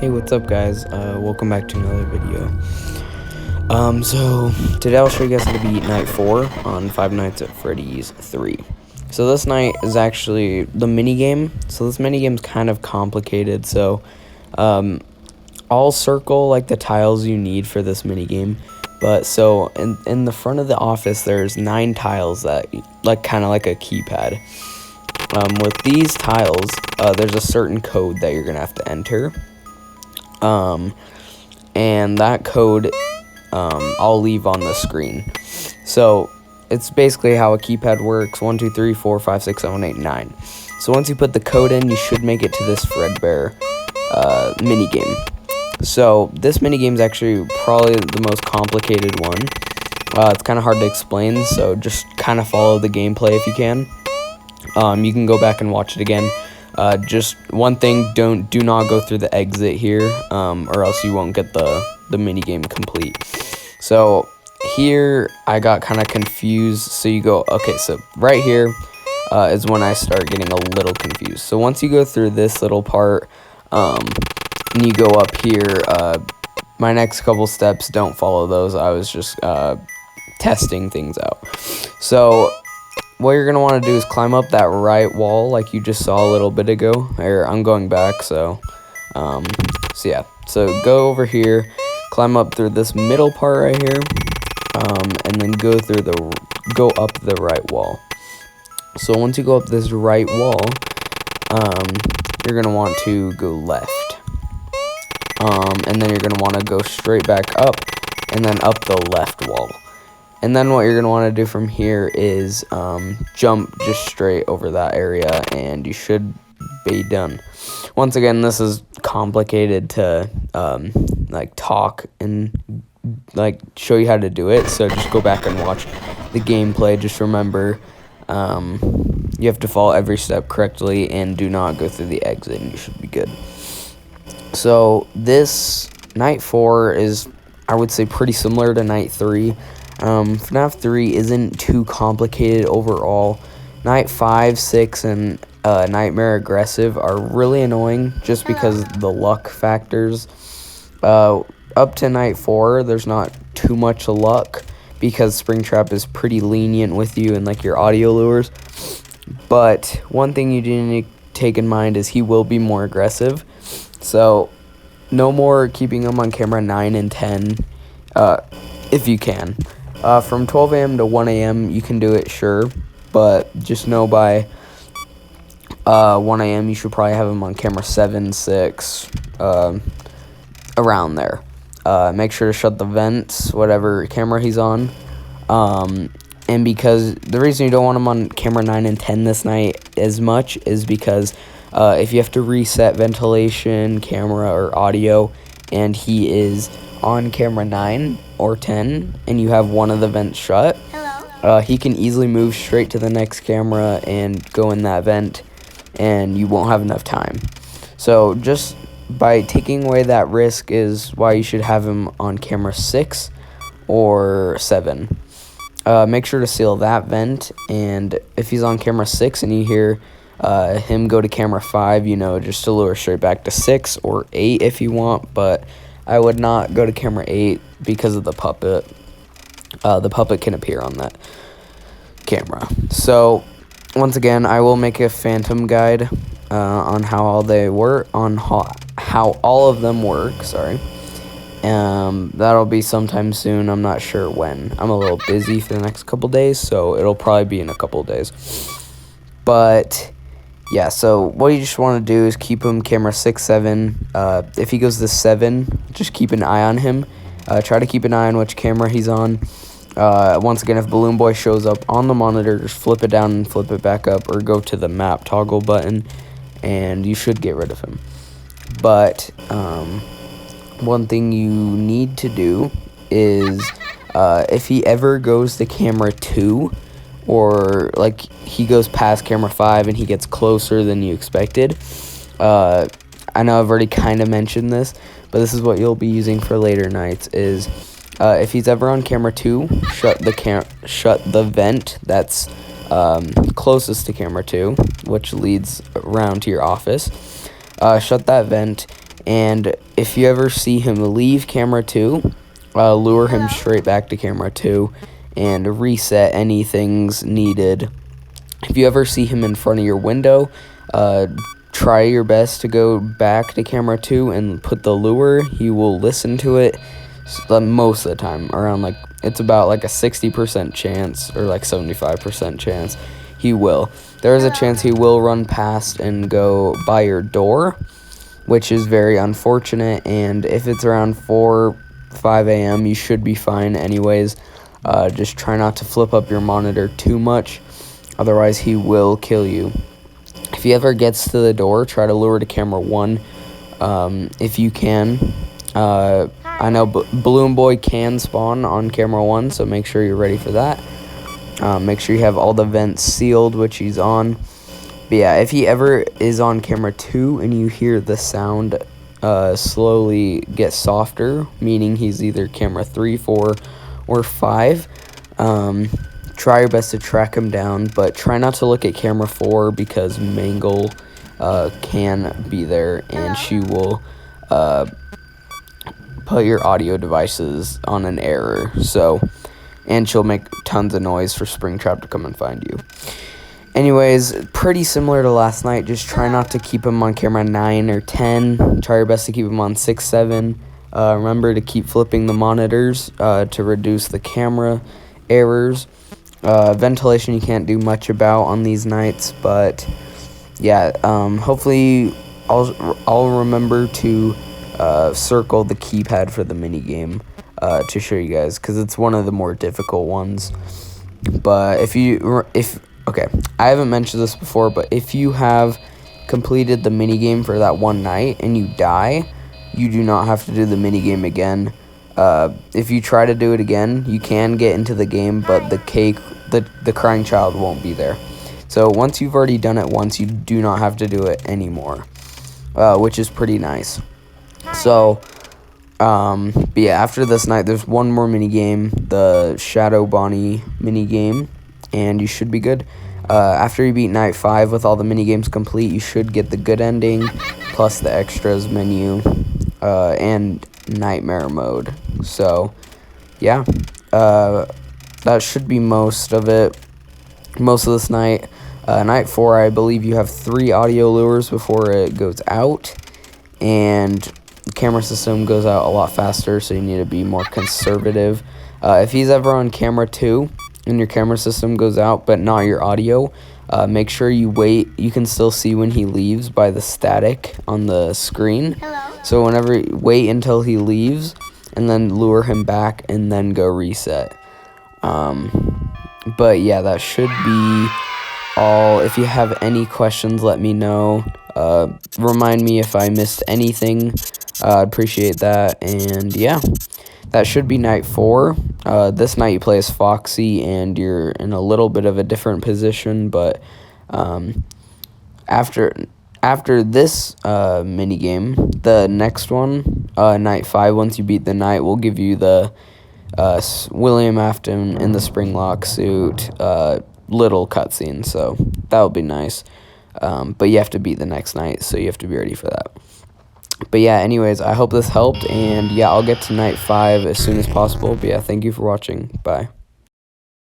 Hey, what's up, guys? Welcome back to another video. So today I'll show you guys how to beat Night 4 on Five Nights at Freddy's 3. So this night is actually the mini game. So this mini game's kind of complicated. So I'll circle like the tiles you need for this mini game. But so in the front of the office, there's 9 tiles that like kind of like a keypad. With these tiles, there's a certain code that you're gonna have to enter. And that code, I'll leave on the screen. So it's basically how a keypad works: 1, 2, 3, 4, 5, 6, 7, 8, 9. So once you put the code in, you should make it to this Fredbear mini game. So this mini game is actually probably the most complicated one. It's kind of hard to explain, so just kind of follow the gameplay if you can. You can go back and watch it again. Just one thing, do not go through the exit here, or else you won't get the mini game complete. So here I got kind of confused. So you go, okay, so right here is when I start getting a little confused. So once you go through this little part, and you go up here, my next couple steps, don't follow those. I was just testing things out. So what you're going to want to do is climb up that right wall like you just saw a little bit ago. Here, I'm going back, so yeah. So go over here, climb up through this middle part right here, and then go up the right wall. So once you go up this right wall, you're going to want to go left. And then you're going to want to go straight back up, and then up the left wall. And then what you're going to want to do from here is jump just straight over that area, and you should be done. Once again, this is complicated to like talk and like show you how to do it, so just go back and watch the gameplay. Just remember, you have to follow every step correctly and do not go through the exit, and you should be good. So this Night 4 is, I would say, pretty similar to Night 3. FNaF 3 isn't too complicated overall. Night 5, 6, and Nightmare Aggressive are really annoying just because the luck factors. Up to Night 4, there's not too much luck because Springtrap is pretty lenient with you and like your audio lures. But one thing you do need to take in mind is he will be more aggressive. So no more keeping him on camera 9 and 10 if you can. From 12 a.m. to 1 a.m. you can do it, sure, but just know by 1 a.m. you should probably have him on camera 7, 6, around there. Make sure to shut the vents, whatever camera he's on. And because the reason you don't want him on camera 9 and 10 this night as much is because if you have to reset ventilation, camera, or audio, and he is on camera 9 or 10 and you have one of the vents shut, he can easily move straight to the next camera and go in that vent, and you won't have enough time. So just by taking away that risk is why you should have him on camera 6 or 7. Make sure to seal that vent, and if he's on camera 6 and you hear him go to camera 5, just to lure straight back to 6 or 8 if you want, but I would not go to camera 8 because of the puppet. The puppet can appear on that camera. So once again, I will make a phantom guide on how all they work, on how all of them work. Sorry. That'll be sometime soon. I'm not sure when. I'm a little busy for the next couple days, so it'll probably be in a couple days. But yeah, so what you just want to do is keep him camera 6, 7. If he goes to 7, just keep an eye on him. Try to keep an eye on which camera he's on. Once again, if Balloon Boy shows up on the monitor, just flip it down and flip it back up, or go to the map toggle button, and you should get rid of him. But one thing you need to do is if he ever goes to camera 2, or like he goes past camera 5 and he gets closer than you expected, I know I've already kind of mentioned this, but this is what you'll be using for later nights is if he's ever on camera 2, shut the vent that's closest to camera 2, which leads around to your office. Shut that vent And if you ever see him leave camera 2, lure him straight back to camera 2 and reset any things needed. If you ever see him in front of your window, try your best to go back to camera 2 and put the lure. He will listen to it most of the time, it's about like a 60% chance or like 75% chance he will. There is a chance he will run past and go by your door, which is very unfortunate, and if it's around 5 a.m., you should be fine anyways. Just try not to flip up your monitor too much, otherwise he will kill you. If he ever gets to the door, try to lure to camera 1 if you can. I know Balloon Boy can spawn on camera 1, so make sure you're ready for that. Make sure you have all the vents sealed, which he's on. But yeah, if he ever is on camera 2 and you hear the sound slowly get softer, meaning he's either camera 3, 4, or 5, try your best to track him down, but try not to look at camera 4 because Mangle can be there, and she will put your audio devices on an error, and she'll make tons of noise for Springtrap to come and find you. Anyways, pretty similar to last night, just try not to keep him on camera 9 or 10, try your best to keep him on 6, 7, remember to keep flipping the monitors to reduce the camera errors. Ventilation you can't do much about on these nights, but yeah, hopefully I'll remember to circle the keypad for the minigame to show you guys, because it's one of the more difficult ones. But okay, I haven't mentioned this before, but if you have completed the minigame for that one night and you die, you do not have to do the minigame again. If you try to do it again, you can get into the game, but the crying child won't be there. So once you've already done it once, you do not have to do it anymore, which is pretty nice. So, but yeah, after this night, there's one more minigame, the Shadow Bonnie minigame, and you should be good. After you beat night 5 with all the minigames complete, you should get the good ending, plus the extras menu, and nightmare mode. So, yeah, that should be most of it, most of this night. Night 4, I believe you have 3 audio lures before it goes out, and the camera system goes out a lot faster, so you need to be more conservative. If he's ever on camera 2 and your camera system goes out but not your audio, make sure you wait. You can still see when he leaves by the static on the screen. Hello? So wait until he leaves and then lure him back and then go reset. But yeah, that should be all. If you have any questions, let me know. Remind me if I missed anything. I'd appreciate that. And yeah, that should be night 4. This night you play as Foxy and you're in a little bit of a different position, but after this minigame, the next one, night 5, once you beat the night, will give you the William Afton in the Springlock suit little cutscene, so that would be nice. But you have to beat the next night, so you have to be ready for that. But yeah, anyways, I hope this helped, and yeah, I'll get to night 5 as soon as possible. But yeah, thank you for watching. Bye.